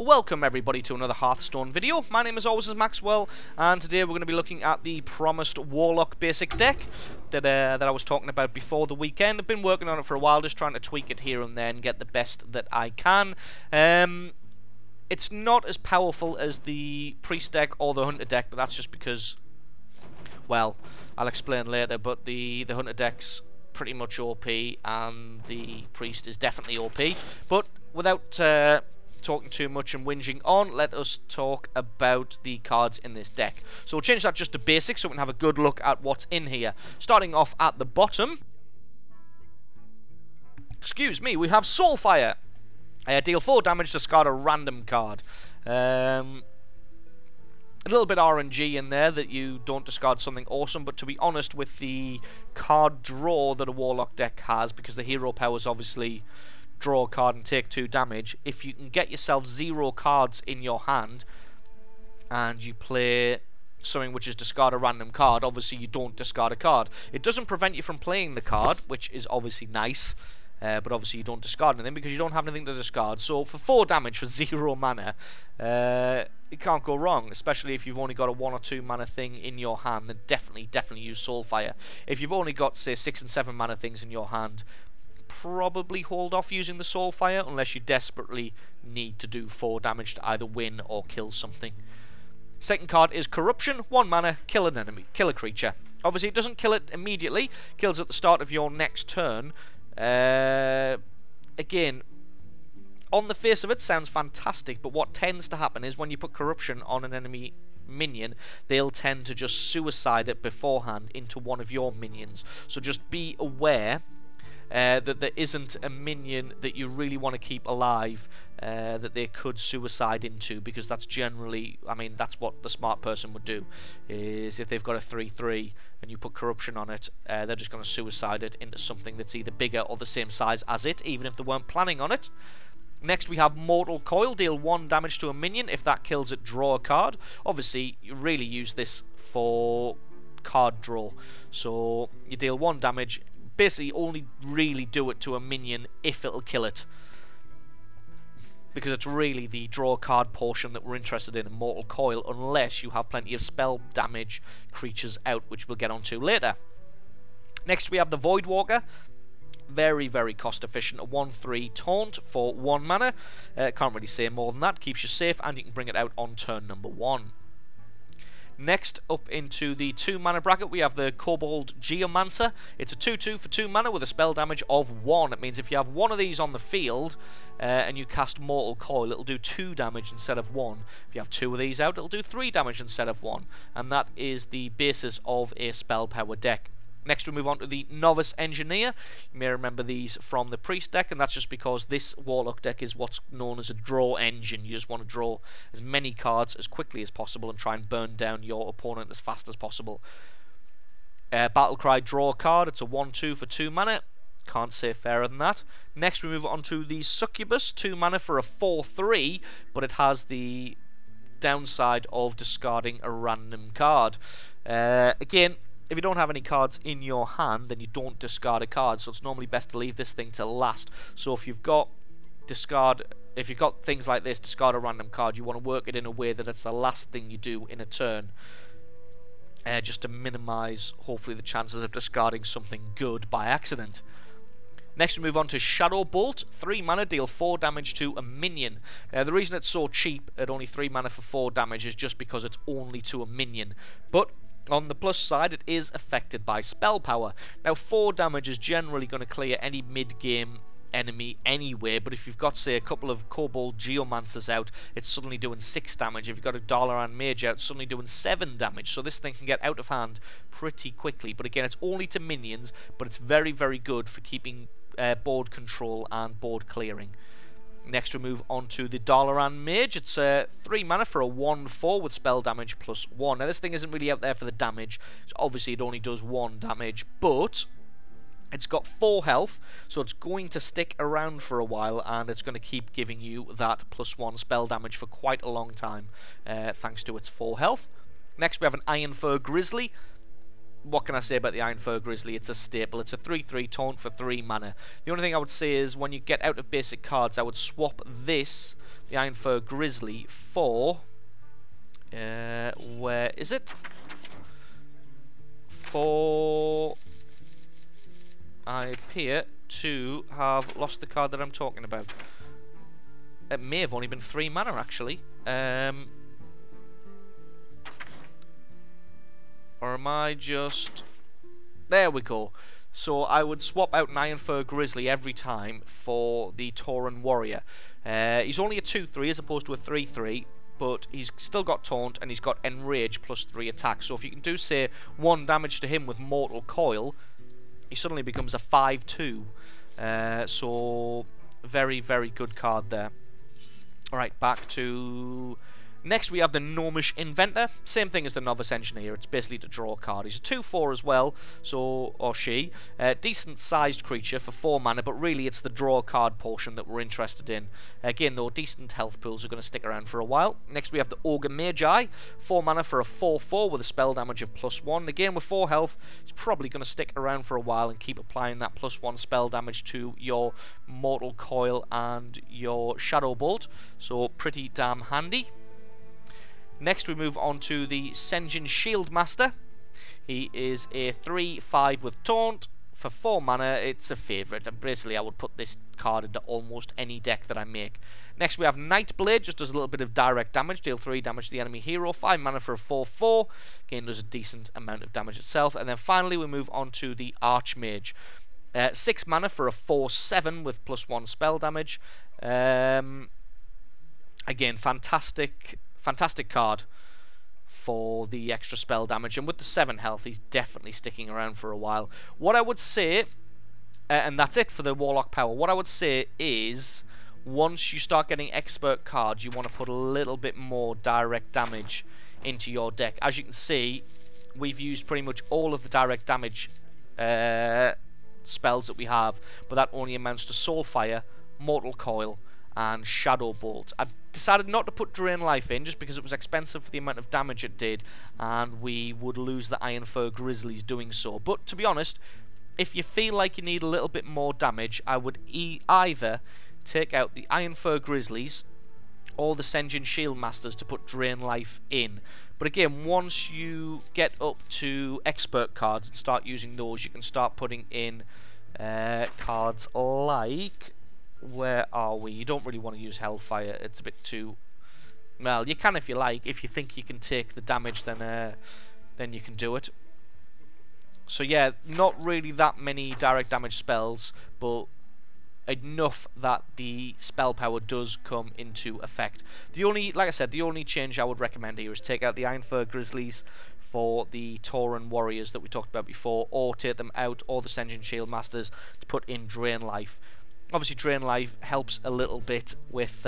welcome everybody to another Hearthstone video. My name as always is Maxwell, and today we're going to be looking at the promised Warlock basic deck that I was talking about before the weekend. I've been working on it for a while, just trying to tweak it here and there and get the best that I can. It's not as powerful as the Priest deck or the Hunter deck, but that's just because, well, I'll explain later, but the Hunter deck's pretty much OP and the Priest is definitely OP. But without talking too much and whinging on, let us talk about the cards in this deck. So we'll change that just to basic so we can have a good look at what's in here. Starting off at the bottom, excuse me, we have Soulfire. Deal 4 damage, discard a random card. A little bit RNG in there that you don't discard something awesome, but to be honest, with the card draw that a Warlock deck has, because the hero powers obviously draw a card and take 2 damage, if you can get yourself 0 cards in your hand and you play something which is discard a random card, obviously you don't discard a card. It doesn't prevent you from playing the card, which is obviously nice, but obviously you don't discard anything because you don't have anything to discard. So for 4 damage for 0 mana, it can't go wrong, especially if you've only got a 1 or 2 mana thing in your hand. Then definitely use Soulfire. If you've only got, say, 6 and 7 mana things in your hand, probably hold off using the Soulfire unless you desperately need to do 4 damage to either win or kill something. Second card is Corruption. 1 mana, kill an enemy, kill a creature. Obviously it doesn't kill it immediately, kills at the start of your next turn. Again, on the face of it sounds fantastic, but what tends to happen is when you put Corruption on an enemy minion, they'll tend to just suicide it beforehand into one of your minions. So just be aware that there isn't a minion that you really want to keep alive that they could suicide into, because that's generally, I mean, that's what the smart person would do, is if they've got a 3/3 and you put Corruption on it, they're just going to suicide it into something that's either bigger or the same size as it, even if they weren't planning on it. Next we have Mortal Coil. Deal 1 damage to a minion. If that kills it, draw a card. Obviously you really use this for card draw, so you deal 1 damage. Basically only really do it to a minion if it'll kill it, because it's really the draw card portion that we're interested in Mortal Coil, unless you have plenty of spell damage creatures out, which we'll get onto later. Next we have the Voidwalker. Very, very cost efficient. A 1/3 taunt for 1 mana. Can't really say more than that. Keeps you safe, and you can bring it out on turn number 1. Next up into the 2 mana bracket, we have the Kobold Geomancer. It's a 2/2 for 2 mana with a spell damage of 1. It means if you have one of these on the field and you cast Mortal Coil, it'll do 2 damage instead of 1. If you have 2 of these out, it'll do 3 damage instead of 1. And that is the basis of a spell power deck. Next we move on to the Novice Engineer. You may remember these from the Priest deck, and that's just because this Warlock deck is what's known as a draw engine. You just want to draw as many cards as quickly as possible and try and burn down your opponent as fast as possible. Battlecry, draw a card. It's a 1/2 for 2 mana. Can't say fairer than that. Next we move on to the Succubus. 2 mana for a 4/3, but it has the downside of discarding a random card. Again, if you don't have any cards in your hand, then you don't discard a card, so it's normally best to leave this thing to last. So if you've got things like this, discard a random card, you want to work it in a way that it's the last thing you do in a turn, just to minimize, hopefully, the chances of discarding something good by accident. Next we move on to Shadow Bolt. 3 mana, deal 4 damage to a minion. The reason it's so cheap at only 3 mana for 4 damage is just because it's only to a minion. But on the plus side, it is affected by spell power. Now 4 damage is generally going to clear any mid-game enemy anyway, but if you've got, say, a couple of Kobold Geomancers out, it's suddenly doing 6 damage. If you've got a Dalaran Mage out, it's suddenly doing 7 damage. So this thing can get out of hand pretty quickly. But again, it's only to minions, but it's very, very good for keeping board control and board clearing. Next we move on to the Dalaran Mage. It's 3 mana for a 1/4 with spell damage plus 1. Now this thing isn't really out there for the damage, so obviously it only does 1 damage, but it's got 4 health, so it's going to stick around for a while, and it's going to keep giving you that plus 1 spell damage for quite a long time, thanks to its 4 health. Next we have an Iron Fur Grizzly. what can I say about the Iron Fur Grizzly? It's a staple. It's a 3/3 taunt for 3 mana. The only thing I would say is when you get out of basic cards, I would swap this, the Iron Fur Grizzly, for... where is it? For... I appear to have lost the card that I'm talking about. It may have only been 3 mana, actually. Or am I just... There we go. So I would swap out an Iron Fur Grizzly every time for the Tauren Warrior. He's only a 2/3 as opposed to a 3/3, but he's still got Taunt and he's got Enrage plus 3 attack. So if you can do, say, 1 damage to him with Mortal Coil, he suddenly becomes a 5/2. So very, very good card there. Alright, back to... Next we have the Gnomish Inventor. Same thing as the Novice Engineer. It's basically to draw a card. He's a 2/4 as well, so, or she. Decent sized creature for 4 mana, but really it's the draw card portion that we're interested in. Again though, decent health pools are going to stick around for a while. Next we have the Ogre Magi. 4 mana for a 4/4 with a spell damage of +1. Again with 4 health, it's probably going to stick around for a while and keep applying that +1 spell damage to your Mortal Coil and your Shadow Bolt. So pretty damn handy. Next we move on to the Sen'jin Shieldmaster. He is a 3/5 with Taunt. For 4 mana, it's a favourite. And basically I would put this card into almost any deck that I make. Next we have Nightblade, just does a little bit of direct damage. Deal 3 damage to the enemy hero. 5 mana for a 4/4. Again, does a decent amount of damage itself. And then finally we move on to the Archmage. 6 mana for a 4/7 with +1 spell damage. Again, fantastic card for the extra spell damage, and with the 7 health he's definitely sticking around for a while. What I would say, and that's it for the Warlock power, what I would say is once you start getting expert cards you want to put a little bit more direct damage into your deck. As you can see, we've used pretty much all of the direct damage spells that we have, but that only amounts to Soulfire, Mortal Coil and Shadow Bolt. I decided not to put Drain Life in just because it was expensive for the amount of damage it did, and we would lose the Iron Fur Grizzlies doing so. But to be honest, if you feel like you need a little bit more damage, I would either take out the Iron Fur Grizzlies or the Sen'jin Shieldmasters to put Drain Life in. But again, once you get up to expert cards and start using those, you can start putting in cards like... Where are we? You don't really want to use Hellfire. It's a bit too... Well, you can if you like. If you think you can take the damage, then you can do it. So yeah, not really that many direct damage spells, but enough that the spell power does come into effect. The only, like I said, the only change I would recommend here is take out the Iron Fur Grizzlies for the Tauren Warriors that we talked about before, or take them out, or the Sen'jin Shieldmasters to put in Drain Life. Obviously, Drain Life helps a little bit with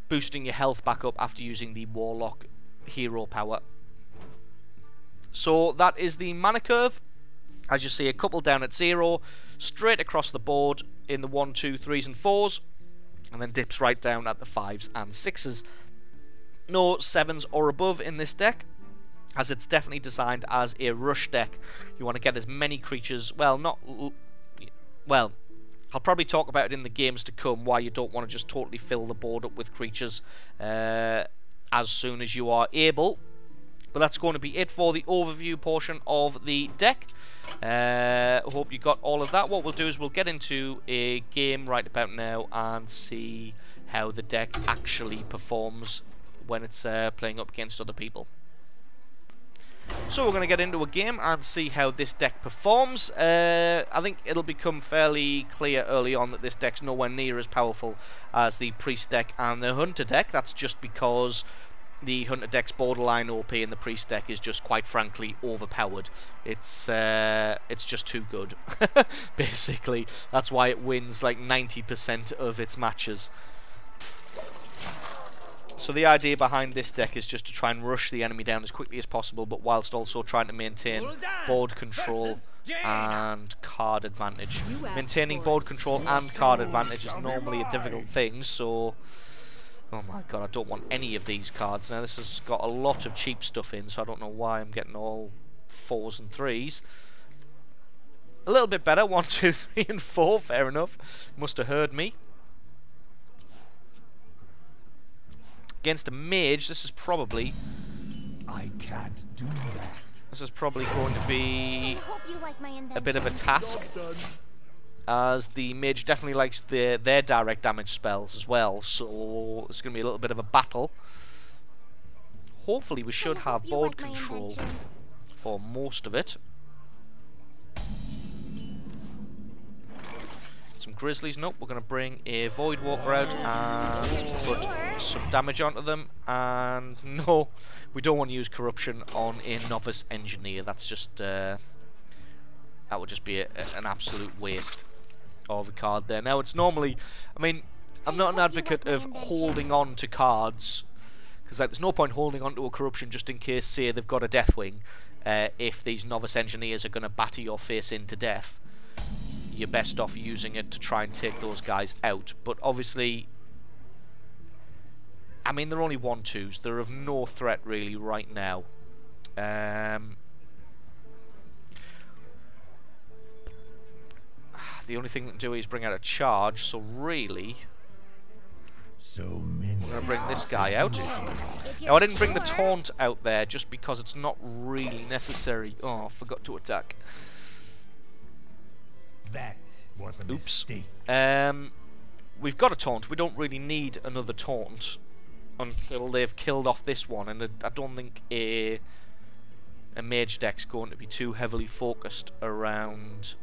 boosting your health back up after using the Warlock hero power. So that is the mana curve. As you see, a couple down at 0, straight across the board in the 1, 2, 3s and 4s, and then dips right down at the 5s and 6s. No 7s or above in this deck, as it's definitely designed as a rush deck. You want to get as many creatures, well, I'll probably talk about it in the games to come, why you don't want to just totally fill the board up with creatures as soon as you are able. But that's going to be it for the overview portion of the deck. Hope you got all of that. What we'll do is we'll get into a game right about now and see how the deck actually performs when it's playing up against other people. So we're going to get into a game and see how this deck performs. I think it'll become fairly clear early on that this deck's nowhere near as powerful as the Priest deck and the Hunter deck. That's just because the Hunter deck's borderline OP and the Priest deck is just, quite frankly, overpowered. It's just too good, basically. That's why it wins like 90% of its matches. So the idea behind this deck is just to try and rush the enemy down as quickly as possible, but whilst also trying to maintain board control and card advantage. Maintaining board control and card advantage is normally a difficult thing, so Oh my god, I don't want any of these cards. Now this has got a lot of cheap stuff in, so I don't know why I'm getting all 4s and 3s. A little bit better, 1, 2, 3 and 4, fair enough. Must have heard me. Against a mage, this is probably... I can't do that. This is probably going to be a bit of a task, as the mage definitely likes their direct damage spells as well, so it's going to be a little bit of a battle. Hopefully we should have board control for most of it. Some grizzlies. Nope, we're going to bring a void walker out and put some damage onto them. And no, we don't want to use corruption on a novice engineer. That's just that would just be an absolute waste of a card there. Now it's normally, I mean, I'm not an advocate of holding on to cards, because like, there's no point holding on to a corruption just in case, say, they've got a Deathwing. If these novice engineers are going to batter your face into death, you're best off using it to try and take those guys out. But obviously, I mean, they're only 1/2s. They're of no threat really right now. The only thing that can do is bring out a charge, so really we're going to bring this guy out. Now I didn't bring the taunt out there just because it's not really necessary. Oh, I forgot to attack. That was a mistake. We've got a taunt. We don't really need another taunt until they've killed off this one, and I don't think a mage deck's going to be too heavily focused around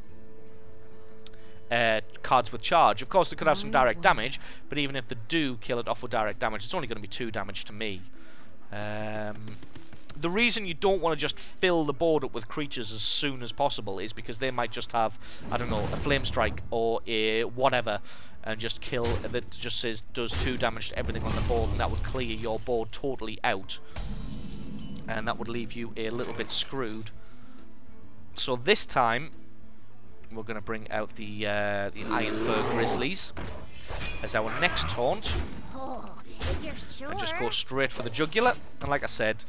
cards with charge. Of course, they could have some direct damage, but even if they do kill it off with direct damage, it's only going to be 2 damage to me. The reason you don't want to just fill the board up with creatures as soon as possible is because they might just have, I don't know, a flame strike or a whatever, and just kill that just says does 2 damage to everything on the board, and that would clear your board totally out, and that would leave you a little bit screwed. So this time we're going to bring out the Iron Fur Grizzlies as our next taunt, and just go straight for the jugular. And like I said,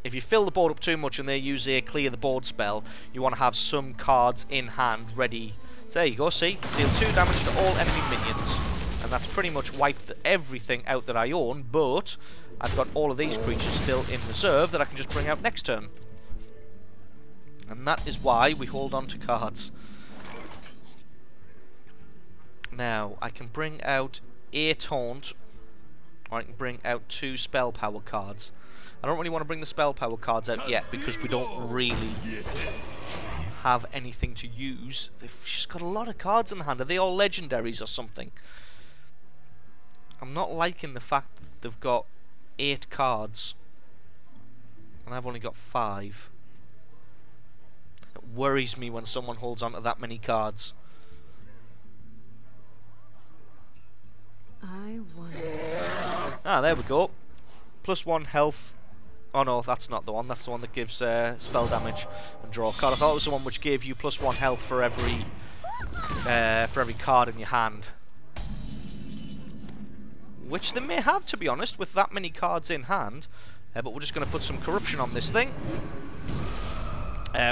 if you fill the board up too much and they use a clear the board spell, you want to have some cards in hand ready. So there you go, see? Deal 2 damage to all enemy minions. And that's pretty much wiped everything out that I own, but I've got all of these creatures still in reserve that I can just bring out next turn. And that is why we hold on to cards. Now, I can bring out a taunt, or I can bring out 2 spell power cards. I don't really want to bring the spell power cards out yet because we don't really have anything to use. They've just got a lot of cards in the hand. Are they all legendaries or something? I'm not liking the fact that they've got 8 cards and I've only got 5. It worries me when someone holds on to that many cards. I wonder. Ah, there we go. +1 health. Oh no, that's not the one. That's the one that gives spell damage and draw a card. I thought it was the one which gave you +1 health for every card in your hand. Which they may have, to be honest, with that many cards in hand. But we're just going to put some corruption on this thing,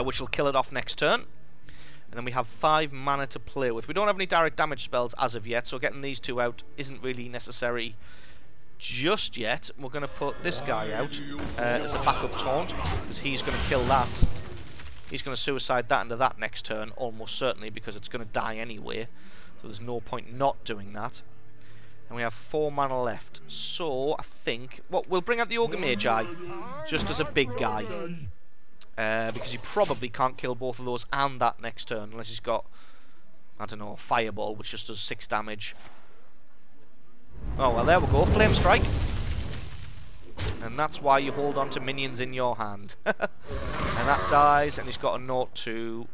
which will kill it off next turn. And then we have 5 mana to play with. We don't have any direct damage spells as of yet, so getting these 2 out isn't really necessary just yet. We're going to put this guy out as a backup taunt, because he's going to kill that. He's going to suicide that into that next turn, almost certainly, because it's going to die anyway. So there's no point not doing that. And we have 4 mana left. So I think, well, we'll bring out the Ogre Magi just as a big guy. Because he probably can't kill both of those and that next turn, unless he's got, I don't know, Fireball, which just does 6 damage. Oh, well, there we go. Flame Strike. And that's why you hold on to minions in your hand. And that dies, and he's got a note to...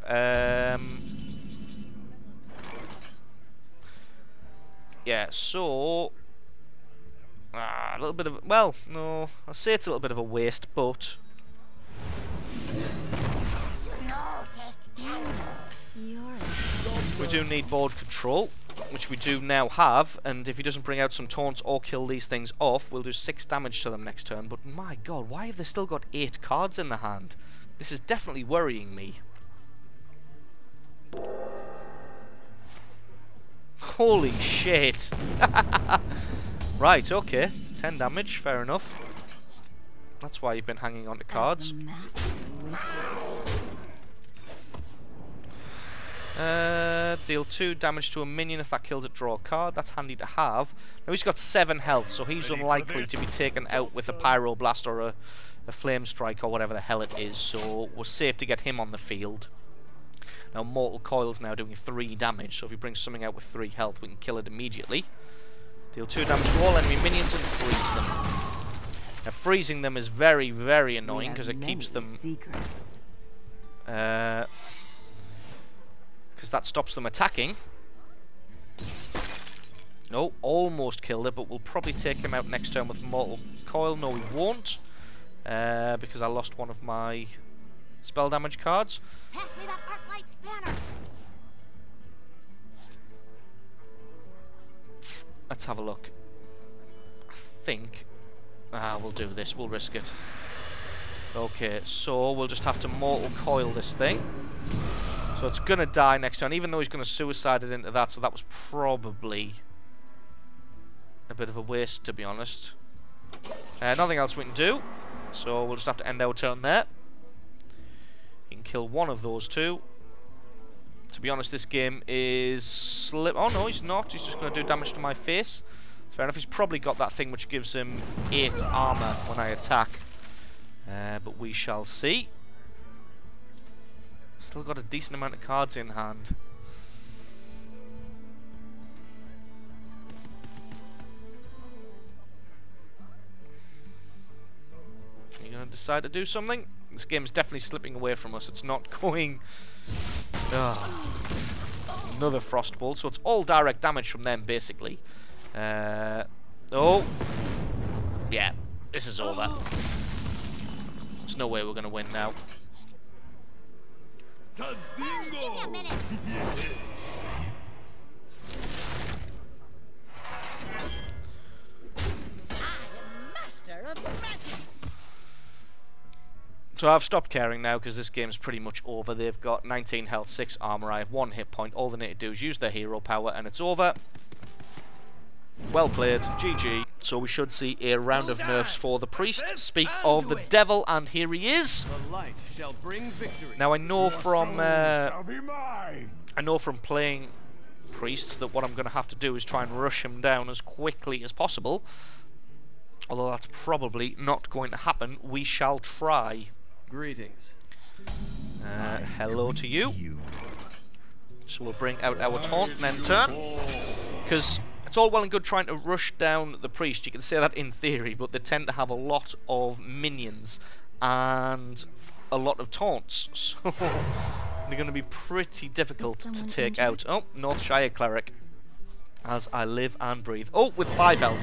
yeah, so... a little bit of... well, no, I'll say it's a little bit of a waste, but... we do need board control. which we do now have, and if he doesn't bring out some taunts or kill these things off, we'll do 6 damage to them next turn. But my god, why have they still got 8 cards in the hand? This is definitely worrying me. Holy shit. Right, okay. 10 damage, fair enough. That's why you've been hanging on to cards. Deal 2 damage to a minion if that kills it, draw a card. That's handy to have. Now he's got 7 health, so he's unlikely to be taken out with a Pyroblast or a Flame Strike or whatever the hell it is, so we're safe to get him on the field. Now Mortal Coil's now doing 3 damage, so if he brings something out with 3 health, we can kill it immediately. Deal 2 damage to all enemy minions and freeze them. Now freezing them is very, very annoying because it keeps them... because that stops them attacking. No, almost killed it, but we'll probably take him out next turn with Mortal Coil. No, we won't, because I lost one of my spell damage cards. Pass me that arc-light spanner. Let's have a look. I think... we'll do this. We'll risk it. Okay, so we'll just have to Mortal Coil this thing. So it's going to die next turn, even though he's going to suicide it into that, so that was probably a bit of a waste, to be honest. Nothing else we can do, so we'll just have to end our turn there. He can kill one of those 2. To be honest, this game is... Oh no, he's not. He's just going to do damage to my face. It's fair enough. He's probably got that thing which gives him 8 armor when I attack. But we shall see. Still got a decent amount of cards in hand. Are you going to decide to do something? This game's definitely slipping away from us. It's not going... Another Frostbolt. So it's all direct damage from them, basically. Oh. Yeah. This is over. There's no way we're going to win now. Give me a minute. Master of magics. So I've stopped caring now because this game's pretty much over. They've got 19 health, 6 armor. I have 1 hit point. All they need to do is use their hero power and it's over. Well played. GG. So we should see a round of nerfs for the priest. Speak of the devil, and here he is. The light shall bring victory. Now I know from playing priests that what I'm going to have to do is try and rush him down as quickly as possible. Although that's probably not going to happen. We shall try. Greetings. Hello to you. So we'll bring out our taunt and then turn. Because it's all well and good trying to rush down the priest. You can say that in theory, but they tend to have a lot of minions and a lot of taunts. So they're going to be pretty difficult to take out. Oh, Northshire Cleric. As I live and breathe. Oh, with 5 health.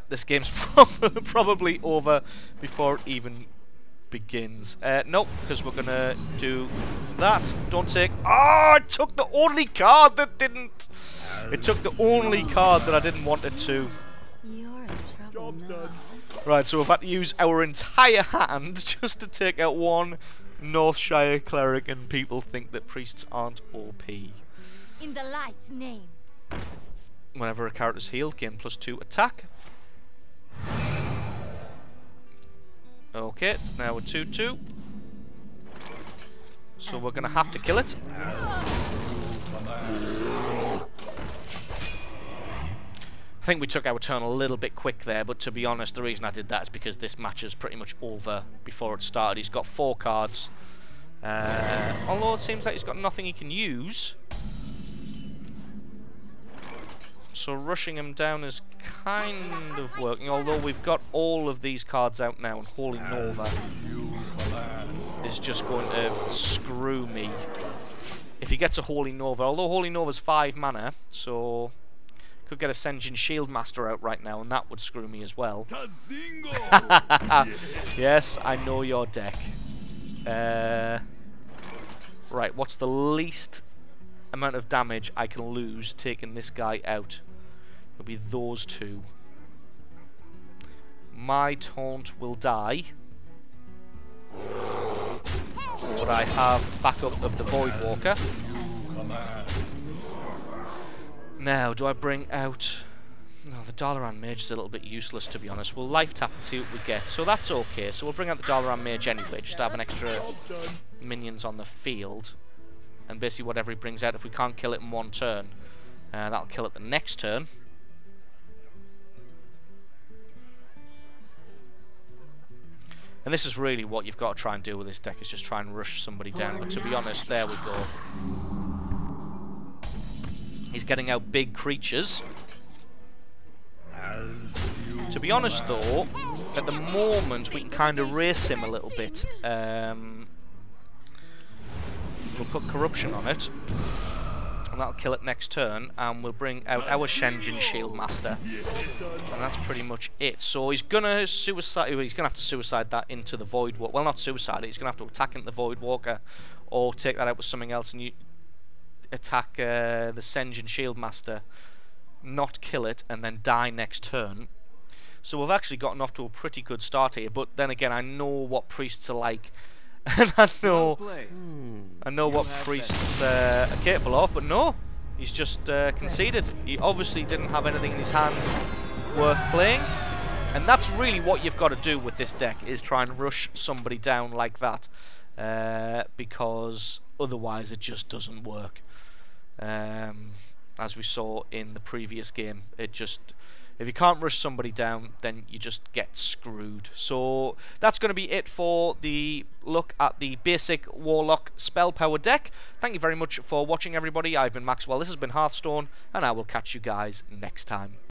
This game's probably over before it even begins. Nope, because we're gonna do that. Don't take... Oh, it took the only card that didn't... It took the only card that I didn't want it to. You're in trouble now. Right, so we've had to use our entire hand just to take out one Northshire Cleric, and people think that priests aren't OP. In the light's name. Whenever a character's healed, gain +2 attack. Okay, it's now a 2-2. So we're going to have to kill it. I think we took our turn a little bit quick there, but to be honest, the reason I did that is because this match is pretty much over before it started. He's got 4 cards. Although it seems like he's got nothing he can use. So rushing him down is kind of working, although we've got all of these cards out now, and Holy Nova is just going to screw me. If he gets a Holy Nova, although Holy Nova's 5 mana, so could get a Senjin Shieldmaster out right now, and that would screw me as well. Yes, I know your deck. Right, what's the least amount of damage I can lose taking this guy out. It'll be those two. My taunt will die. But I have backup of the Voidwalker. Now, do I bring out... No, the Dalaran Mage is a little bit useless, to be honest. We'll life tap and see what we get. So that's okay. So we'll bring out the Dalaran Mage anyway, just to have an extra minions on the field. And basically whatever he brings out, if we can't kill it in one turn, that'll kill it the next turn. And this is really what you've got to try and do with this deck, is just try and rush somebody down. But to be honest, there we go. He's getting out big creatures. To be honest though, at the moment we can kind of race him a little bit. We'll put Corruption on it, and that'll kill it next turn, and we'll bring out our Shenzhen Shieldmaster, and that's pretty much it. So he's gonna suicide. He's gonna have to suicide that into the Voidwalker. Well, not suicide it. He's gonna have to attack into the Voidwalker, or take that out with something else, and you attack the Shenzhen Shieldmaster, not kill it, and then die next turn. So we've actually gotten off to a pretty good start here. But then again, I know what priests are like. And I know what priests are capable of, but no, he's just conceded. He obviously didn't have anything in his hand worth playing, and that's really what you've got to do with this deck, is try and rush somebody down like that, because otherwise it just doesn't work. As we saw in the previous game, it just... If you can't rush somebody down, then you just get screwed. So that's going to be it for the look at the basic Warlock spell power deck. Thank you very much for watching, everybody. I've been Maxwell, this has been Hearthstone, and I will catch you guys next time.